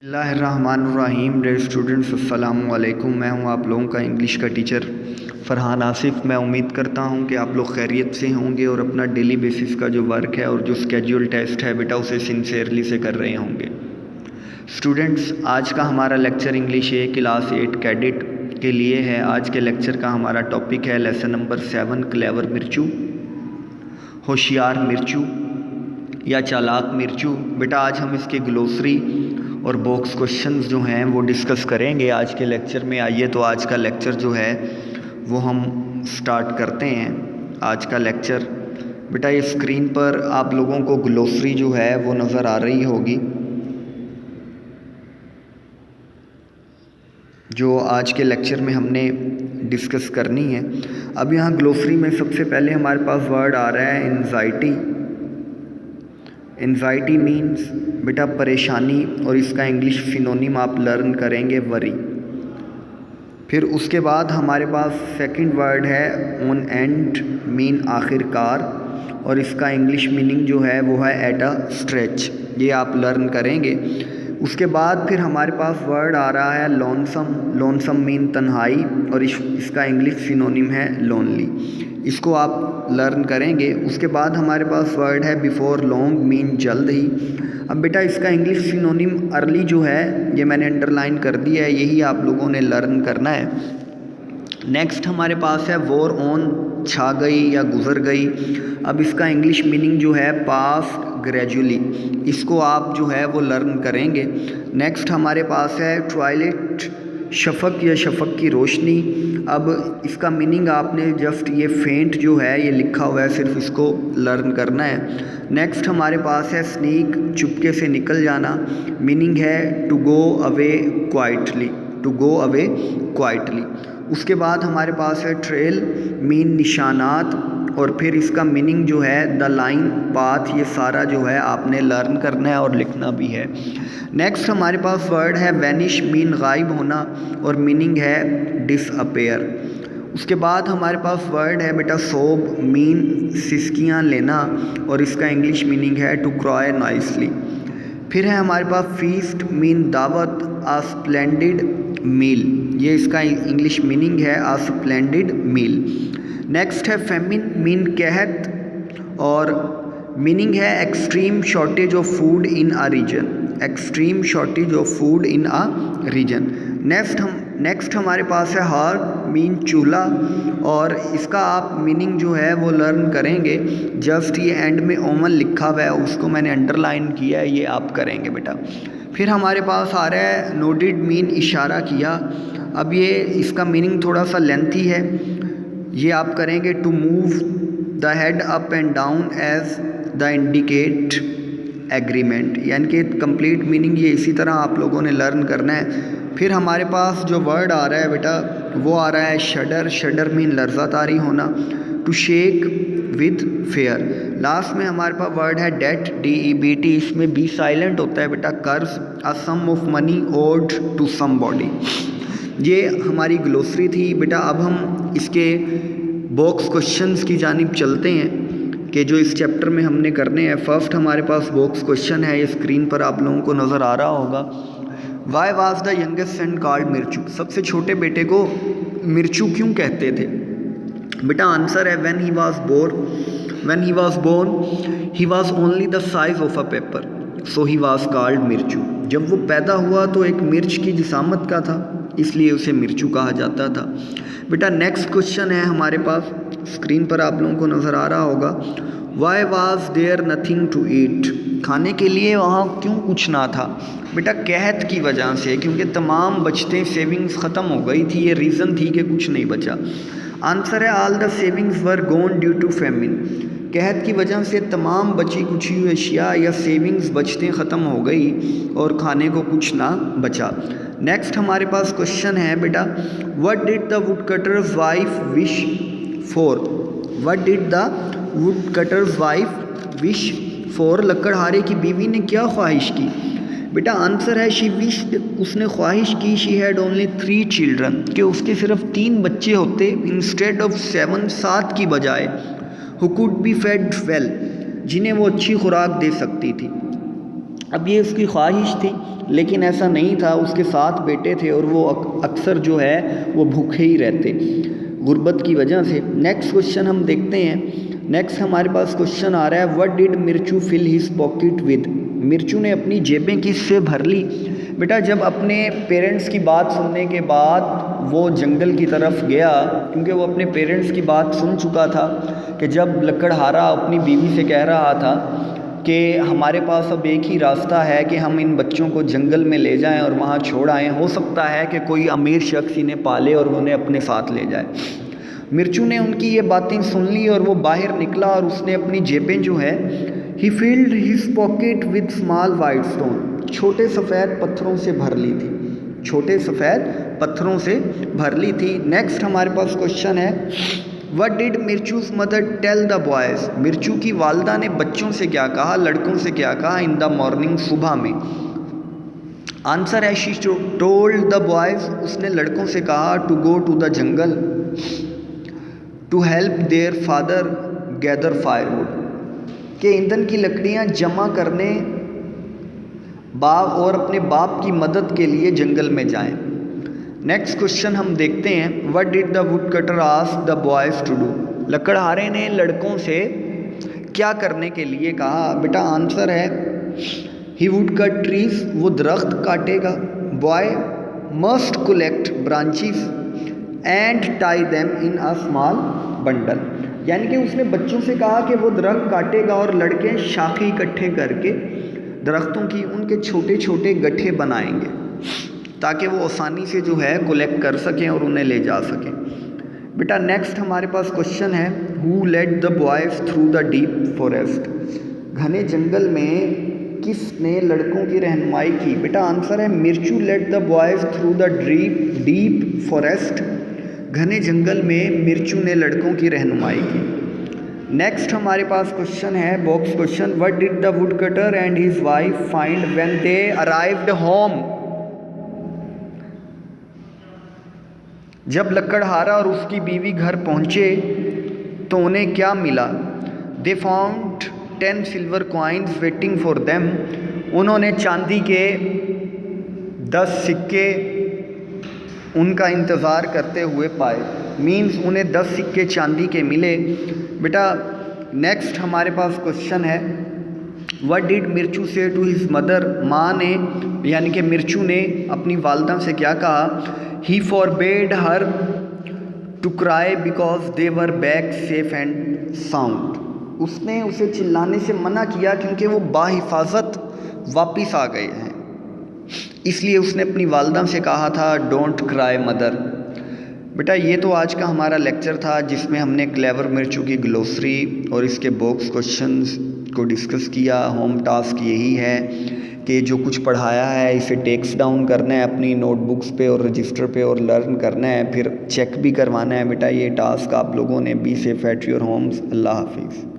बिस्मिल्लाहिर्रहमानिर्रहीम। Dear students, अस्सलाम वालेकुम। मैं हूं आप लोगों का इंग्लिश का टीचर फ़रहान आसिफ़। मैं उम्मीद करता हूं कि आप लोग खैरियत से होंगे और अपना डेली बेसिस का जो वर्क है और जो स्केड्यूल टेस्ट है बेटा उसे सिंसियरली से कर रहे होंगे। स्टूडेंट्स, आज का हमारा लेक्चर इंग्लिश ए क्लास 8 कैडेट के लिए है। आज के लेक्चर का हमारा टॉपिक है लेसन नंबर 7 क्लेवर मिर्चू, होशियार मिर्चू या चालाक मिर्चू। बेटा आज हम इसके ग्लोसरी और बॉक्स क्वेश्चंस जो हैं वो डिस्कस करेंगे आज के लेक्चर में। आइए तो आज का लेक्चर जो है वो हम स्टार्ट करते हैं। आज का लेक्चर बेटा ये स्क्रीन पर आप लोगों को ग्लोसरी जो है वो नज़र आ रही होगी, जो आज के लेक्चर में हमने डिस्कस करनी है। अब यहाँ ग्लोसरी में सबसे पहले हमारे पास वर्ड आ रहा है एंजाइटी। एंजाइटी मीन्स बेटा परेशानी, और इसका इंग्लिश सिनोनिम आप लर्न करेंगे वरी। फिर उसके बाद हमारे पास सेकंड वर्ड है ऑन एंड, मीन आखिरकार, और इसका इंग्लिश मीनिंग जो है वो है एट अ स्ट्रेच। ये आप लर्न करेंगे। उसके बाद फिर हमारे पास वर्ड आ रहा है लोनसम। लोनसम मीन तन्हाई, और इसका इंग्लिश सिनोनिम है लोनली। इसको आप लर्न करेंगे। उसके बाद हमारे पास वर्ड है बिफोर लॉन्ग, मीन जल्द ही। अब बेटा इसका इंग्लिश सिनोनिम अर्ली जो है ये मैंने अंडरलाइन कर दिया है, यही आप लोगों ने लर्न करना है। नेक्स्ट हमारे पास है वॉर ऑन, छा गई या गुजर गई। अब इसका इंग्लिश मीनिंग जो है पास्ट ग्रेजुअली, इसको आप जो है वो लर्न करेंगे। नेक्स्ट हमारे पास है ट्वाइलेट, शफक या शफक की रोशनी। अब इसका मीनिंग आपने जस्ट ये फेंट जो है ये लिखा हुआ है, सिर्फ इसको लर्न करना है। नेक्स्ट हमारे पास है स्नीक, चुपके से निकल जाना। मीनिंग है to go away quietly, to go away quietly. उसके बाद हमारे पास है ट्रेल, मीन निशानात, और फिर इसका मीनिंग जो है द लाइन, पाथ। ये सारा जो है आपने लर्न करना है और लिखना भी है। नेक्स्ट हमारे पास वर्ड है वैनिश, मीन गायब होना, और मीनिंग है डिसअपेयर। उसके बाद हमारे पास वर्ड है बेटा सोब, मीन सिसकियाँ लेना, और इसका इंग्लिश मीनिंग है टू क्राई नाइसली। फिर है हमारे पास फीस्ट, मीन दावत, आ स्प्लेंडिड मील। ये इसका इंग्लिश मीनिंग है आ स्प्लेंडिड मील। नेक्स्ट है फेमिन, मीन कहत, और मीनिंग है extreme shortage of food in a region, extreme shortage of food in a region. Next हमारे पास है हार्ट, मीन चूल्हा, और इसका आप मीनिंग जो है वो लर्न करेंगे। जस्ट ये एंड में ओमन लिखा हुआ है, उसको मैंने अंडरलाइन किया है, ये आप करेंगे बेटा। फिर हमारे पास आ रहा है नोटेड, मीन इशारा किया। अब ये इसका मीनिंग थोड़ा सा लेंथी है, ये आप करेंगे to move the head up and down as the indicate agreement, यानी कि कंप्लीट मीनिंग ये इसी तरह आप लोगों ने लर्न करना है। फिर हमारे पास जो वर्ड आ रहा है बेटा वो आ रहा है शडर। शडर मीन लर्ज़ातारी होना, to shake with fear. Last में हमारे पास वर्ड है डेट, DEBT, इसमें बी साइलेंट होता है बेटा। कर्ज, a sum of money owed to somebody. ये हमारी ग्लोसरी थी बेटा। अब हम इसके बॉक्स क्वेश्चंस की जानिब चलते हैं कि जो इस चैप्टर में हमने करने हैं। फर्स्ट हमारे पास बॉक्स क्वेश्चन है, ये स्क्रीन पर आप लोगों को नज़र आ रहा होगा। Why was the youngest son called Mirchu, सबसे छोटे बेटे को मिर्चू क्यों कहते थे? बेटा आंसर है when he was born he was only the size of a paper, so he was called Mirchu. जब वो पैदा हुआ तो एक मिर्च की जिसामत का था, इसलिए उसे मिर्चू कहा जाता था। बेटा नेक्स्ट क्वेश्चन है हमारे पास, स्क्रीन पर आप लोगों को नज़र आ रहा होगा। Why was there nothing to eat, खाने के लिए वहाँ क्यों कुछ ना था? बेटा कहत की वजह से, क्योंकि तमाम बचतें सेविंग्स ख़त्म हो गई थी, ये रीज़न थी कि कुछ नहीं बचा। आंसर है all the savings were gone due to famine, कहत की वजह से तमाम बची कुछ हुई अशिया या सेविंग्स बचतें ख़त्म हो गई और खाने को कुछ ना बचा। नेक्स्ट हमारे पास क्वेश्चन है बेटा what did the woodcutter's wife wish for, what did the woodcutter's wife wish for, लकड़हारे की बीवी ने क्या ख्वाहिश की? बेटा आंसर है शी विश्ड, उसने ख्वाहिश की, शी हैड ओनली 3 चिल्ड्रन, कि उसके सिर्फ 3 बच्चे होते इंस्टेड ऑफ 7, 7 की बजाय, who could be fed well, जिन्हें वो अच्छी खुराक दे सकती थी। अब ये उसकी ख्वाहिश थी, लेकिन ऐसा नहीं था, उसके 7 बेटे थे और वो अक्सर जो है वो भूखे ही रहते गुर्बत की वजह से। नेक्स्ट क्वेश्चन हम देखते हैं। नेक्स्ट हमारे पास क्वेश्चन आ रहा है, what did Mirchu fill his pocket with. Mirchu ने अपनी जेबें किससे भर ली। बेटा जब अपने पेरेंट्स की बात सुनने के बाद वो जंगल की तरफ गया, क्योंकि वो अपने पेरेंट्स की बात सुन चुका था कि जब लकड़हारा अपनी बीवी से कह रहा था कि हमारे पास अब एक ही रास्ता है कि हम इन बच्चों को जंगल में ले जाएं और वहाँ छोड़ आएँ, हो सकता है कि कोई अमीर शख्स इन्हें पाले और उन्हें अपने साथ ले जाए। मिर्चू ने उनकी ये बातें सुन ली और वो बाहर निकला और उसने अपनी जेबें जो है, he filled his pocket with small white stone, छोटे सफ़ेद पत्थरों से भर ली थी, छोटे सफ़ेद पत्थरों से भर ली थी। नेक्स्ट हमारे पास क्वेश्चन है, what did Mirchu's mother tell the boys. Mirchu की वालदा ने बच्चों से क्या कहा, लड़कों से क्या कहा इन द मॉर्निंग, सुबह में। आंसर है, शी टोल्ड द बॉयज़, उसने लड़कों से कहा to go to the jungle to help their father gather firewood, के ईंधन की लकड़ियाँ जमा करने बाप और अपने बाप की मदद के लिए जंगल में जाएं। नेक्स्ट क्वेश्चन हम देखते हैं, what did the woodcutter ask the boys to do. लकड़हारे ने लड़कों से क्या करने के लिए कहा। बेटा आंसर है, ही वुड कट ट्रीज, वो दरख्त काटेगा। Boy must collect branches and tie them in a small bundle, यानी कि उसने बच्चों से कहा कि वो दरख्त काटेगा और लड़के शाखें इकट्ठे करके दरख्तों की उनके छोटे छोटे गट्ठे बनाएंगे ताकि वो आसानी से जो है कलेक्ट कर सकें और उन्हें ले जा सकें। बेटा नेक्स्ट हमारे पास क्वेश्चन है, who led the boys through the deep forest. घने जंगल में किसने लड़कों की रहनुमाई की। बेटा आंसर है, Mirchu led the boys through the deep forest, घने जंगल में मिर्चू ने लड़कों की रहनुमाई की। नेक्स्ट हमारे पास क्वेश्चन है, box question, what did the would cutter and his wife find when they arrived home. जब लकड़हारा और उसकी बीवी घर पहुंचे तो उन्हें क्या मिला। They found 10 silver coins waiting for them, उन्होंने चांदी के 10 सिक्के उनका इंतज़ार करते हुए पाए। मीन्स उन्हें 10 सिक्के चांदी के मिले। बेटा नेक्स्ट हमारे पास क्वेश्चन है, व्हाट डिड मिर्चू से टू हिज मदर। माँ ने यानी कि मिर्चू ने अपनी वालदा से क्या कहा। He forbade her to cry because they were back safe and sound, उसने उसे चिल्लाने से मना किया क्योंकि वो बाहिफाजत वापस आ गए हैं, इसलिए उसने अपनी वालदा से कहा था डोंट क्राई मदर। बेटा ये तो आज का हमारा लेक्चर था जिसमें हमने क्लेवर मिर्चू की ग्लोसरी और इसके बॉक्स क्वेश्चंस को डिस्कस किया। होम टास्क यही है कि जो कुछ पढ़ाया है इसे टेक्स्ट डाउन करना है अपनी नोटबुक्स पे और रजिस्टर पे और लर्न करना है, फिर चेक भी करवाना है। बेटा ये टास्क आप लोगों ने be safe at your homes. अल्लाह हाफिज़।